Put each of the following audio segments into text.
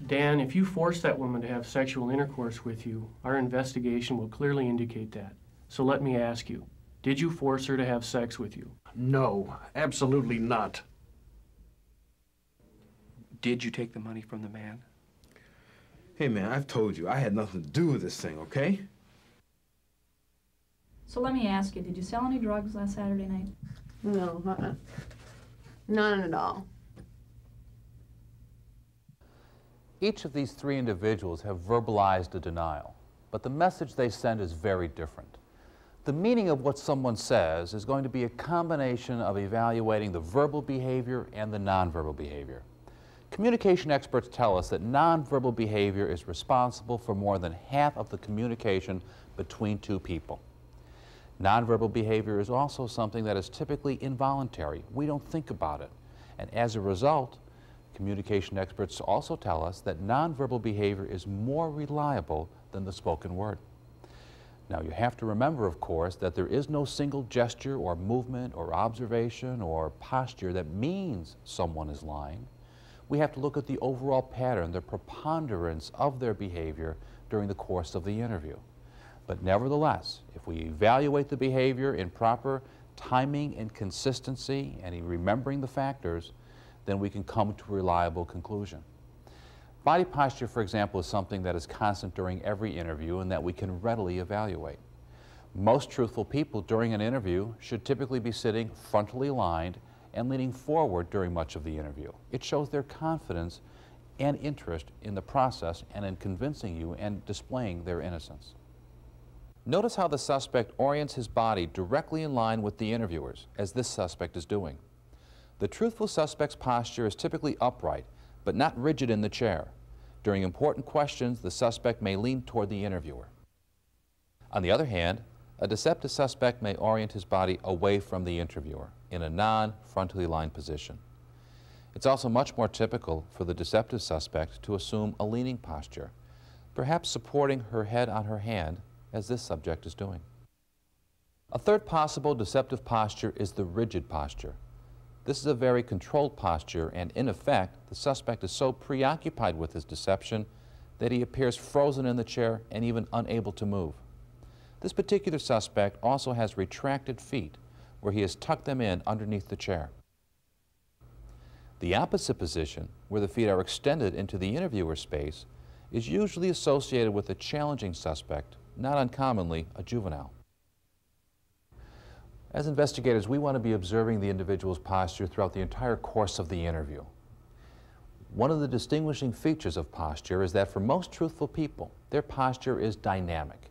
Dan, if you force that woman to have sexual intercourse with you, our investigation will clearly indicate that. So let me ask you, did you force her to have sex with you? No, absolutely not. Did you take the money from the man? Hey, man, I've told you, I had nothing to do with this thing, okay? So let me ask you, did you sell any drugs last Saturday night? No, none at all. Each of these three individuals have verbalized a denial, but the message they send is very different. The meaning of what someone says is going to be a combination of evaluating the verbal behavior and the nonverbal behavior. Communication experts tell us that nonverbal behavior is responsible for more than half of the communication between two people. Nonverbal behavior is also something that is typically involuntary. We don't think about it. And as a result, communication experts also tell us that nonverbal behavior is more reliable than the spoken word. Now, you have to remember, of course, that there is no single gesture or movement or observation or posture that means someone is lying. We have to look at the overall pattern, the preponderance of their behavior during the course of the interview. But nevertheless, if we evaluate the behavior in proper timing and consistency and in remembering the factors, then we can come to a reliable conclusion. Body posture, for example, is something that is constant during every interview and that we can readily evaluate. Most truthful people during an interview should typically be sitting frontally aligned and leaning forward during much of the interview. It shows their confidence and interest in the process and in convincing you and displaying their innocence. Notice how the suspect orients his body directly in line with the interviewers, as this suspect is doing. The truthful suspect's posture is typically upright, but not rigid in the chair. During important questions, the suspect may lean toward the interviewer. On the other hand, a deceptive suspect may orient his body away from the interviewer in a non-frontally aligned position. It's also much more typical for the deceptive suspect to assume a leaning posture, perhaps supporting her head on her hand, as this subject is doing. A third possible deceptive posture is the rigid posture. This is a very controlled posture, and in effect, the suspect is so preoccupied with his deception that he appears frozen in the chair and even unable to move. This particular suspect also has retracted feet, where he has tucked them in underneath the chair. The opposite position, where the feet are extended into the interviewer's space, is usually associated with a challenging suspect, not uncommonly a juvenile. As investigators, we want to be observing the individual's posture throughout the entire course of the interview. One of the distinguishing features of posture is that for most truthful people, their posture is dynamic.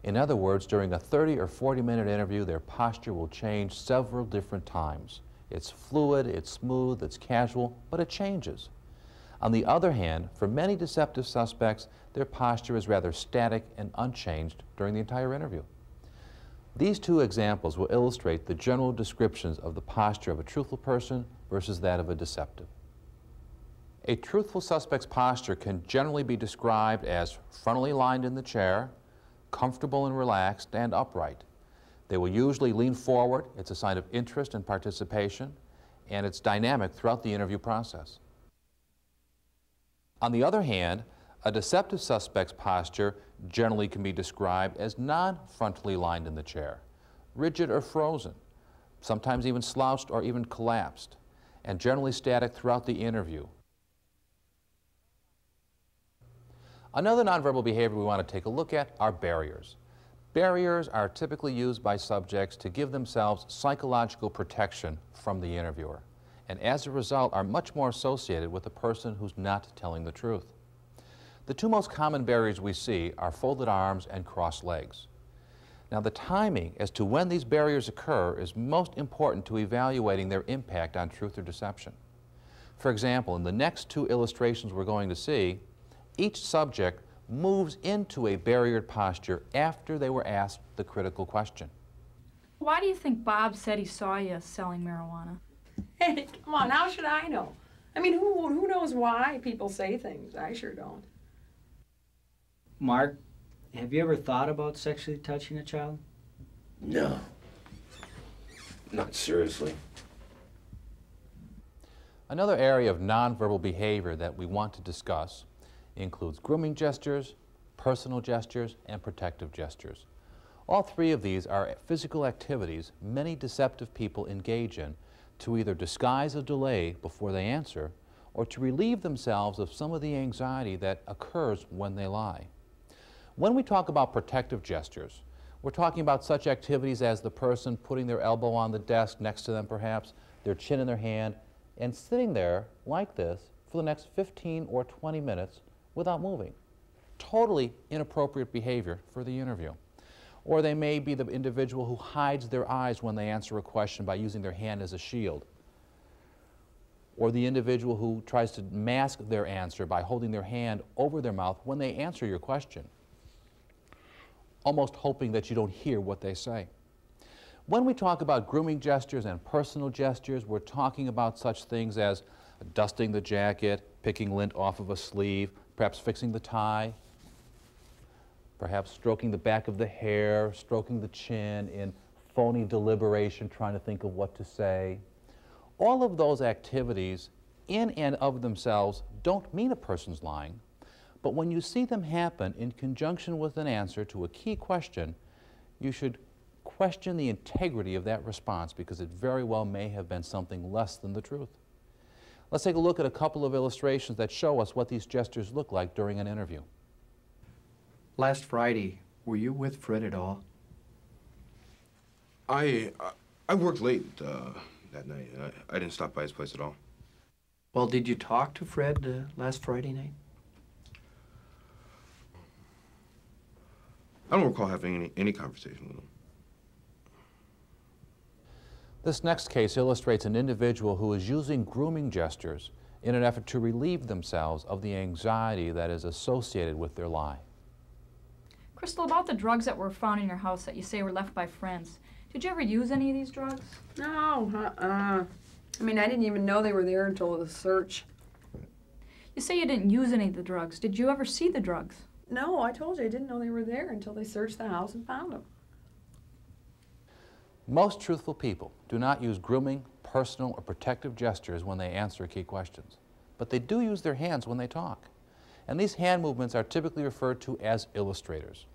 In other words, during a 30 or 40-minute interview, their posture will change several different times. It's fluid, it's smooth, it's casual, but it changes. On the other hand, for many deceptive suspects, their posture is rather static and unchanged during the entire interview. These two examples will illustrate the general descriptions of the posture of a truthful person versus that of a deceptive. A truthful suspect's posture can generally be described as frontally aligned in the chair, comfortable and relaxed, and upright. They will usually lean forward. It's a sign of interest and participation, and it's dynamic throughout the interview process. On the other hand, a deceptive suspect's posture generally can be described as non-frontally aligned in the chair, rigid or frozen, sometimes even slouched or even collapsed, and generally static throughout the interview. Another nonverbal behavior we want to take a look at are barriers. Barriers are typically used by subjects to give themselves psychological protection from the interviewer, and as a result are much more associated with a person who's not telling the truth. The two most common barriers we see are folded arms and crossed legs. Now, the timing as to when these barriers occur is most important to evaluating their impact on truth or deception. For example, in the next two illustrations we're going to see, each subject moves into a barriered posture after they were asked the critical question. Why do you think Bob said he saw you selling marijuana? Hey, come on, how should I know? I mean, who knows why people say things? I sure don't. Mark, have you ever thought about sexually touching a child? No. Not seriously. Another area of nonverbal behavior that we want to discuss includes grooming gestures, personal gestures, and protective gestures. All three of these are physical activities many deceptive people engage in to either disguise a delay before they answer or to relieve themselves of some of the anxiety that occurs when they lie. When we talk about protective gestures, we're talking about such activities as the person putting their elbow on the desk next to them perhaps, their chin in their hand, and sitting there like this for the next 15 or 20 minutes without moving. Totally inappropriate behavior for the interview. Or they may be the individual who hides their eyes when they answer a question by using their hand as a shield. Or the individual who tries to mask their answer by holding their hand over their mouth when they answer your question, almost hoping that you don't hear what they say. When we talk about grooming gestures and personal gestures, we're talking about such things as dusting the jacket, picking lint off of a sleeve, perhaps fixing the tie, perhaps stroking the back of the hair, stroking the chin in phony deliberation, trying to think of what to say. All of those activities in and of themselves don't mean a person's lying, but when you see them happen in conjunction with an answer to a key question, you should question the integrity of that response because it very well may have been something less than the truth. Let's take a look at a couple of illustrations that show us what these gestures look like during an interview. Last Friday, were you with Fred at all? I worked late that night. I didn't stop by his place at all. Well, did you talk to Fred last Friday night? I don't recall having any conversation with him. This next case illustrates an individual who is using grooming gestures in an effort to relieve themselves of the anxiety that is associated with their lie. Crystal, about the drugs that were found in your house that you say were left by friends, did you ever use any of these drugs? No, I mean, I didn't even know they were there until the search. You say you didn't use any of the drugs. Did you ever see the drugs? No, I told you I didn't know they were there until they searched the house and found them. Most truthful people do not use grooming, personal, or protective gestures when they answer key questions, but they do use their hands when they talk. And these hand movements are typically referred to as illustrators.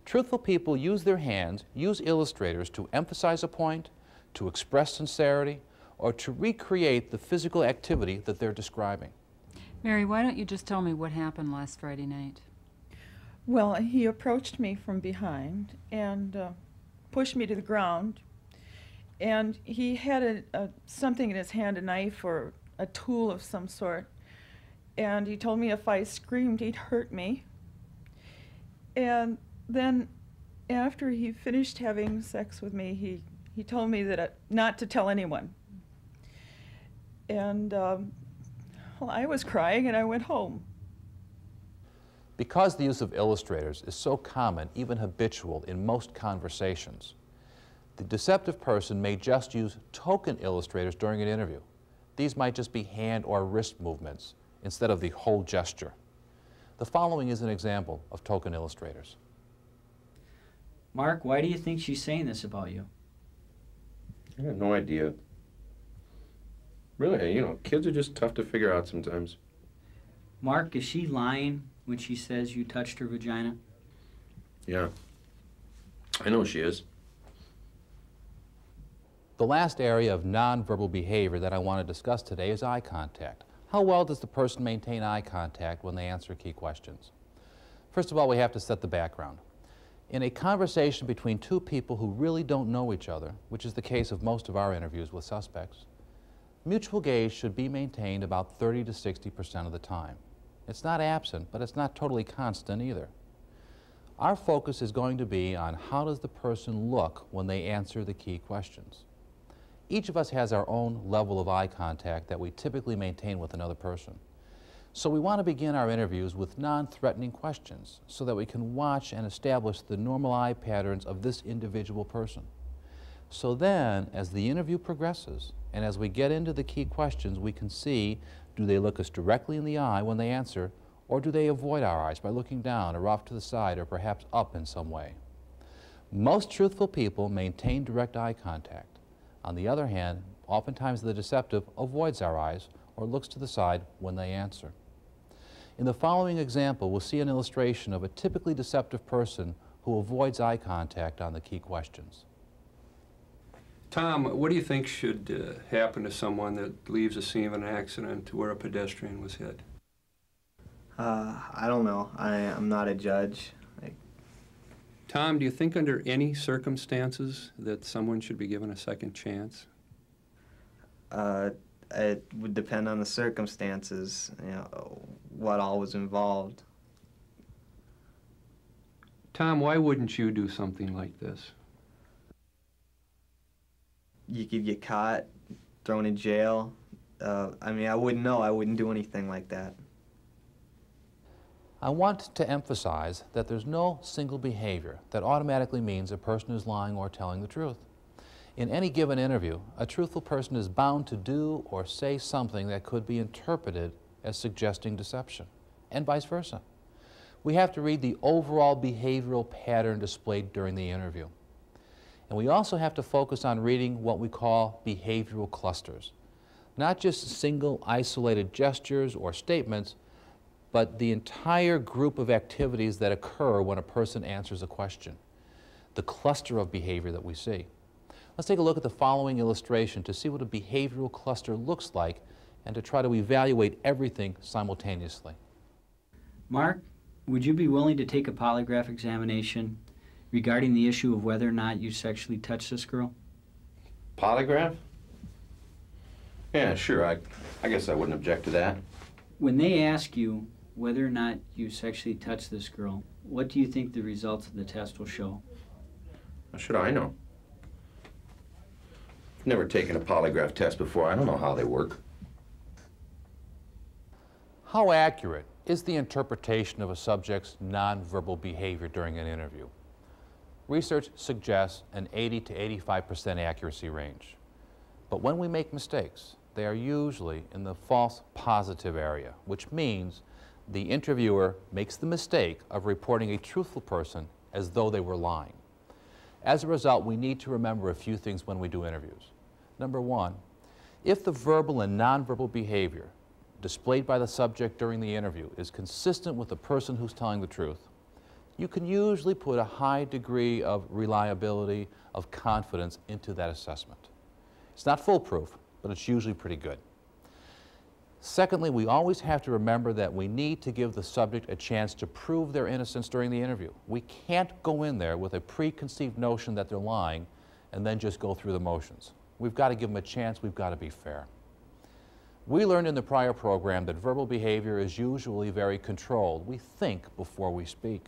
Truthful people use their hands, use illustrators to emphasize a point, to express sincerity, or to recreate the physical activity that they're describing. Mary, why don't you just tell me what happened last Friday night? Well, he approached me from behind and pushed me to the ground, and he had something in his hand, a knife or a tool of some sort, and he told me if I screamed he'd hurt me. And then after he finished having sex with me, he told me that not to tell anyone. And well, I was crying and I went home. Because the use of illustrators is so common, even habitual, in most conversations, the deceptive person may just use token illustrators during an interview. These might just be hand or wrist movements instead of the whole gesture. The following is an example of token illustrators. Mark, why do you think she's saying this about you? I have no idea. Really, kids are just tough to figure out sometimes. Mark, is she lying when she says you touched her vagina? Yeah. I know she is. The last area of nonverbal behavior that I want to discuss today is eye contact. How well does the person maintain eye contact when they answer key questions? First of all, we have to set the background. In a conversation between two people who really don't know each other, which is the case of most of our interviews with suspects, mutual gaze should be maintained about 30 to 60% of the time. It's not absent, but it's not totally constant either. Our focus is going to be on how does the person look when they answer the key questions. Each of us has our own level of eye contact that we typically maintain with another person. So we want to begin our interviews with non-threatening questions so that we can watch and establish the normal eye patterns of this individual person. So then, as the interview progresses and as we get into the key questions, we can see, do they look us directly in the eye when they answer, or do they avoid our eyes by looking down or off to the side or perhaps up in some way? Most truthful people maintain direct eye contact. On the other hand, oftentimes the deceptive avoids our eyes or looks to the side when they answer. In the following example, we'll see an illustration of a typically deceptive person who avoids eye contact on the key questions. Tom, what do you think should happen to someone that leaves a scene of an accident where a pedestrian was hit? I don't know. I'm not a judge. Tom, do you think under any circumstances that someone should be given a second chance? It would depend on the circumstances, you know, what all was involved. Tom, why wouldn't you do something like this? You could get caught, thrown in jail. I mean, I wouldn't know. I wouldn't do anything like that. I want to emphasize that there's no single behavior that automatically means a person is lying or telling the truth. In any given interview, a truthful person is bound to do or say something that could be interpreted as suggesting deception, and vice versa. We have to read the overall behavioral pattern displayed during the interview. And we also have to focus on reading what we call behavioral clusters. Not just single isolated gestures or statements, but the entire group of activities that occur when a person answers a question. The cluster of behavior that we see. Let's take a look at the following illustration to see what a behavioral cluster looks like and to try to evaluate everything simultaneously. Mark, would you be willing to take a polygraph examination regarding the issue of whether or not you sexually touched this girl? Polygraph? Yeah, sure. I guess I wouldn't object to that. When they ask you whether or not you sexually touched this girl, what do you think the results of the test will show? How should I know? I've never taken a polygraph test before. I don't know how they work. How accurate is the interpretation of a subject's nonverbal behavior during an interview? Research suggests an 80 to 85% accuracy range. But when we make mistakes, they are usually in the false positive area, which means the interviewer makes the mistake of reporting a truthful person as though they were lying. As a result, we need to remember a few things when we do interviews. Number one, if the verbal and nonverbal behavior displayed by the subject during the interview is consistent with the person who's telling the truth, you can usually put a high degree of reliability, of confidence into that assessment. It's not foolproof, but it's usually pretty good. Secondly, we always have to remember that we need to give the subject a chance to prove their innocence during the interview. We can't go in there with a preconceived notion that they're lying and then just go through the motions. We've got to give them a chance. We've got to be fair. We learned in the prior program that verbal behavior is usually very controlled. We think before we speak.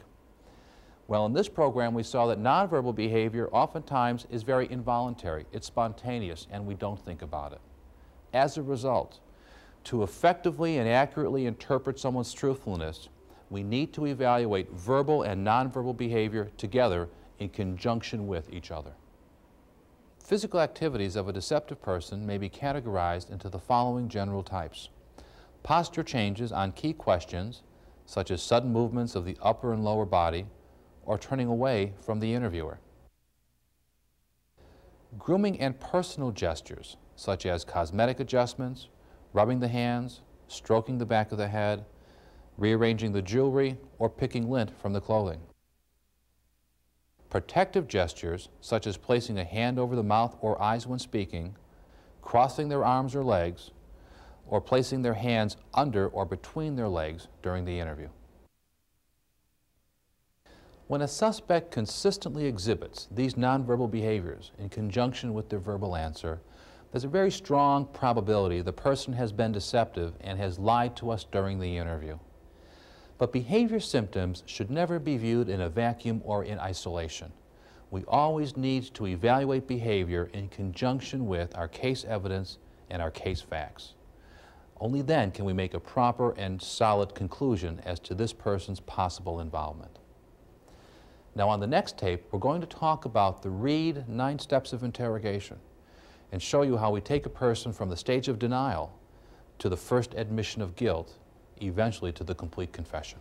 Well, in this program, we saw that nonverbal behavior oftentimes is very involuntary. It's spontaneous, and we don't think about it. As a result, to effectively and accurately interpret someone's truthfulness, we need to evaluate verbal and nonverbal behavior together in conjunction with each other. Physical activities of a deceptive person may be categorized into the following general types. Posture changes on key questions, such as sudden movements of the upper and lower body, or turning away from the interviewer. Grooming and personal gestures, such as cosmetic adjustments, rubbing the hands, stroking the back of the head, rearranging the jewelry, or picking lint from the clothing. Protective gestures, such as placing a hand over the mouth or eyes when speaking, crossing their arms or legs, or placing their hands under or between their legs during the interview. When a suspect consistently exhibits these nonverbal behaviors in conjunction with their verbal answer, there's a very strong probability the person has been deceptive and has lied to us during the interview. But behavior symptoms should never be viewed in a vacuum or in isolation. We always need to evaluate behavior in conjunction with our case evidence and our case facts. Only then can we make a proper and solid conclusion as to this person's possible involvement. Now, on the next tape, we're going to talk about the Reed 9 steps of interrogation and show you how we take a person from the stage of denial to the first admission of guilt, eventually to the complete confession.